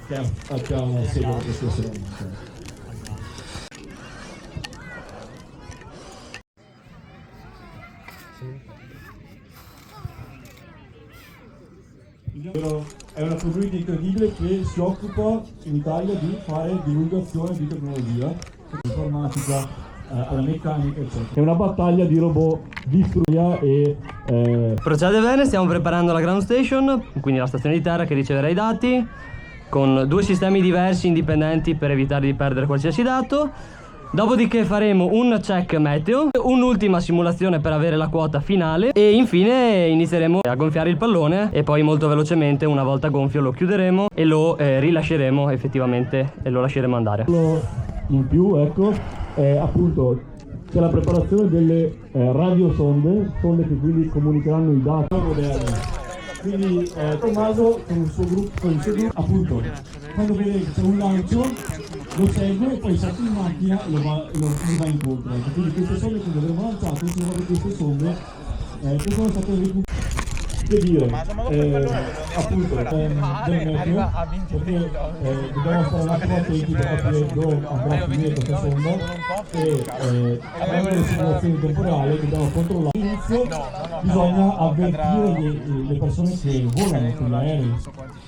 che seguono questo segmento. È una community incredibile che si occupa in Italia di fare divulgazione di tecnologia, informatica, alla meccanica, eccetera. È una battaglia di robot di storia e... Procede bene, stiamo preparando la ground station, quindi la stazione di terra che riceverà i dati, con 2 sistemi diversi indipendenti per evitare di perdere qualsiasi dato. Dopodiché faremo un check meteo, un'ultima simulazione per avere la quota finale e infine inizieremo a gonfiare il pallone e poi molto velocemente, una volta gonfio, lo chiuderemo e lo rilasceremo effettivamente e lo lasceremo andare. In più, ecco, appunto c'è la preparazione delle radiosonde, sonde che quindi comunicheranno i dati moderni. Quindi Tommaso con il suo gruppo, appunto, quando vede che c'è un lancio lo segue e poi salta in macchina e gli va incontro. Quindi queste sonde che avremo lanciato sono proprio queste sonde che sono state recuperate. Che dire, appunto, del meteo, perché dobbiamo stare un attimo attenti per capire dove andrà a finire questa sonda e avendo le simulazioni temporali dobbiamo controllare. All'inizio bisogna avvertire le persone che volano con gli aerei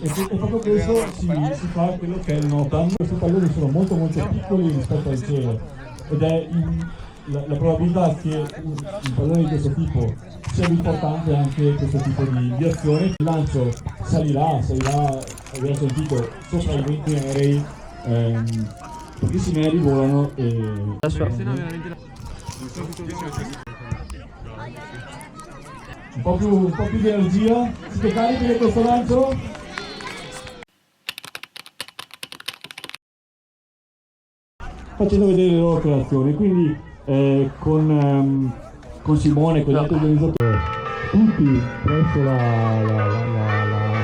e proprio questo si fa quello che è il NOTAM. Questi palloni sono molto piccoli rispetto al cielo ed è la probabilità che un pallone di questo tipo sia importante anche questo tipo di azione. Il lancio salirà, abbiamo sentito, sopra i 20 aerei, pochissimi aerei volano e... Un po' più di energia, siete carichi di questo lancio? Facendo vedere le loro creazioni, quindi con Simone, con gli altri organizzatori, tutti presso la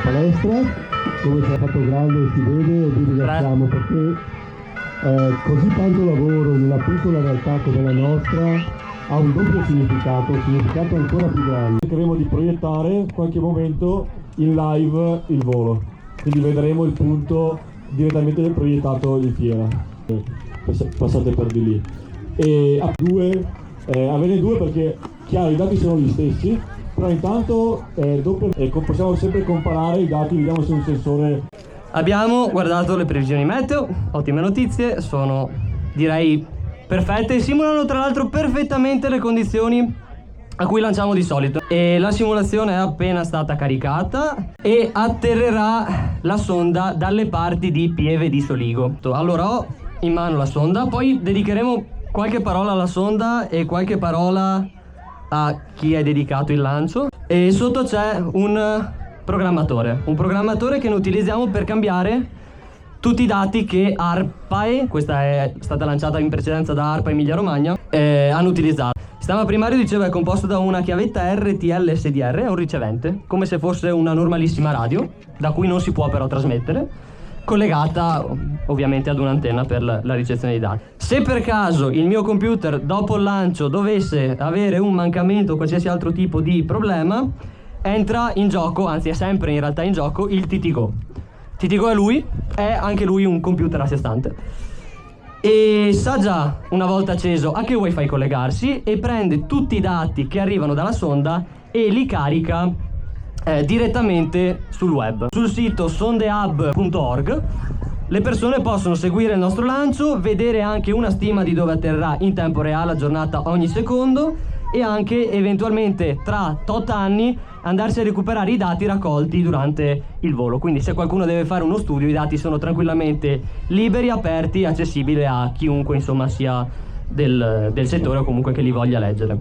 palestra dove si è fatto grande e si vede, e vi ringraziamo perché così tanto lavoro in una piccola realtà come la nostra ha un doppio significato ancora più grande. Cercheremo di proiettare qualche momento in live il volo, quindi vedremo il punto direttamente proiettato in fiera. Passate per di lì. E averne 2 perché chiaro i dati sono gli stessi, però intanto possiamo sempre comparare i dati, vediamo se un sensore... Abbiamo guardato le previsioni meteo, ottime notizie, sono direi perfette e simulano tra l'altro perfettamente le condizioni a cui lanciamo di solito. E la simulazione è appena stata caricata e atterrerà la sonda dalle parti di Pieve di Soligo. Allora ho in mano la sonda, poi dedicheremo qualche parola alla sonda e qualche parola a chi è dedicato il lancio. E sotto c'è un programmatore che noi utilizziamo per cambiare tutti i dati che ARPAE, questa è stata lanciata in precedenza da ARPA Emilia Romagna, hanno utilizzato. Il sistema primario, dicevo, è composto da una chiavetta RTL SDR, è un ricevente, come se fosse una normalissima radio, da cui non si può però trasmettere, collegata ovviamente ad un'antenna per la ricezione dei dati. Se per caso il mio computer dopo il lancio dovesse avere un mancamento o qualsiasi altro tipo di problema, entra in gioco, anzi è sempre in realtà in gioco, il TTGO. TTGO è anche lui un computer a sé stante e sa già, una volta acceso, a che wifi collegarsi e prende tutti i dati che arrivano dalla sonda e li carica direttamente sul web. Sul sito sondehub.org le persone possono seguire il nostro lancio, vedere anche una stima di dove atterrà in tempo reale, aggiornata ogni secondo, e anche eventualmente tra tot anni andarsi a recuperare i dati raccolti durante il volo. Quindi se qualcuno deve fare uno studio, i dati sono tranquillamente liberi, aperti, accessibili a chiunque insomma sia del settore o comunque che li voglia leggere.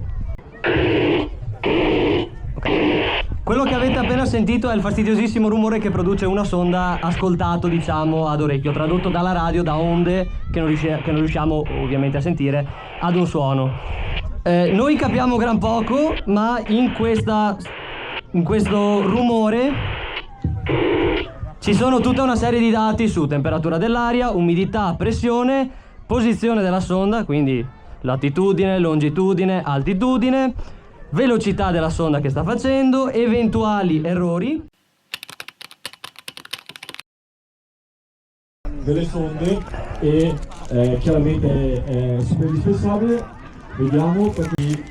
Quello che avete appena sentito è il fastidiosissimo rumore che produce una sonda ascoltato, diciamo, ad orecchio, tradotto dalla radio, da onde che non riusciamo ovviamente a sentire, ad un suono. Noi capiamo gran poco, ma in questo rumore ci sono tutta una serie di dati su temperatura dell'aria, umidità, pressione, posizione della sonda, quindi latitudine, longitudine, altitudine, velocità della sonda che sta facendo, eventuali errori. delle sonde e chiaramente è super indispensabile. Vediamo, perché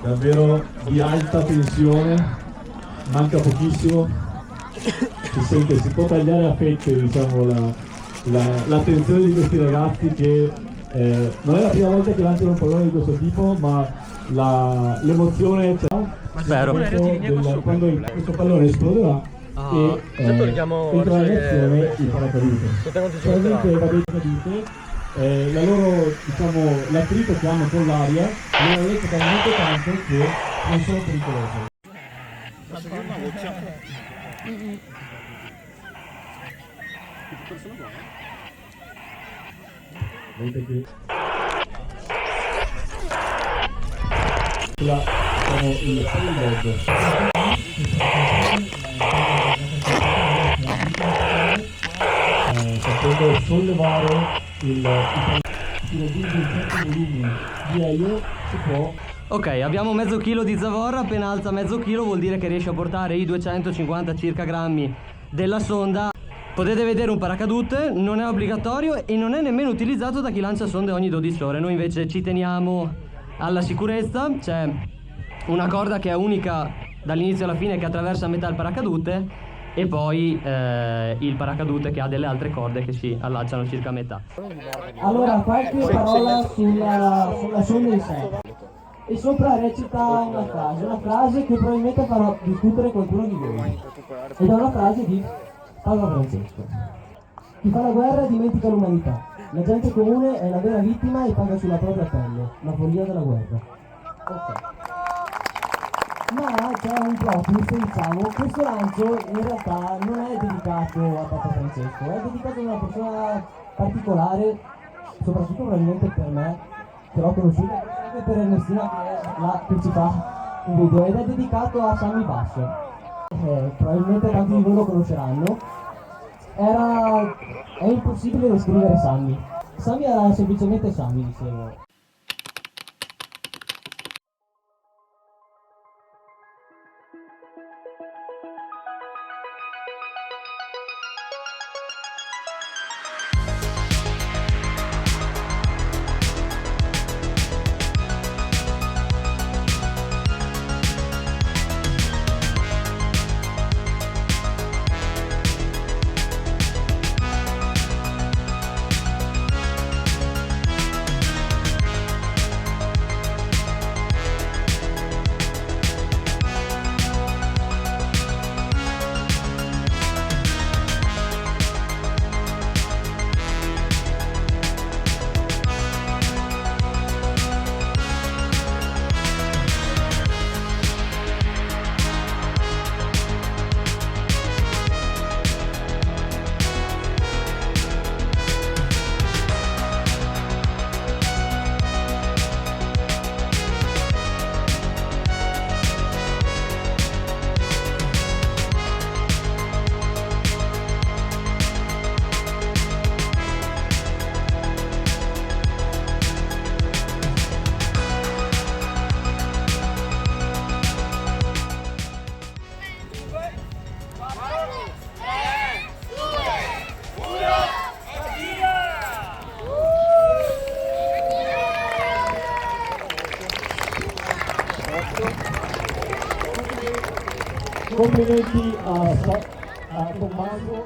davvero di alta tensione, manca pochissimo, si può tagliare a fette, diciamo, l'attenzione di questi ragazzi che non è la prima volta che lanciano un pallone di questo tipo, ma l'emozione c'è. Spero. Quando questo pallone esploderà e entra in azione il paracadute. Chiaramente va bene cadute, diciamo, l'attrito che hanno con l'aria non è detto talmente tanto che non sono pericolose. Vedete che il payload potendo sollevare il raggiunge un certo volume di aereo, si può. Ok, abbiamo mezzo chilo di zavorra, appena alza mezzo chilo vuol dire che riesce a portare i 250 circa grammi della sonda. Potete vedere un paracadute, non è obbligatorio e non è nemmeno utilizzato da chi lancia sonde ogni 12 ore. Noi invece ci teniamo alla sicurezza, c'è una corda che è unica dall'inizio alla fine che attraversa a metà il paracadute e poi il paracadute che ha delle altre corde che si allacciano circa a metà. Allora, qualche parola sulla sonda in sé. E sopra recita una frase che probabilmente farà discutere qualcuno di voi. Ed è una frase di Papa Francesco. Chi fa la guerra dimentica l'umanità. La gente comune è la vera vittima e paga sulla propria pelle la follia della guerra. Ok. Ma c'è un plot, diciamo, questo lancio in realtà non è dedicato a Papa Francesco, è dedicato a una persona particolare, soprattutto probabilmente per me, che l'ho conosciuta, e anche per Ernestina che ci fa un video, ed è dedicato a Sammy Basso. Probabilmente tanti di voi lo conosceranno. È impossibile descrivere Sammy. Sammy era semplicemente Sammy, dicevo. Complimenti a Tommaso.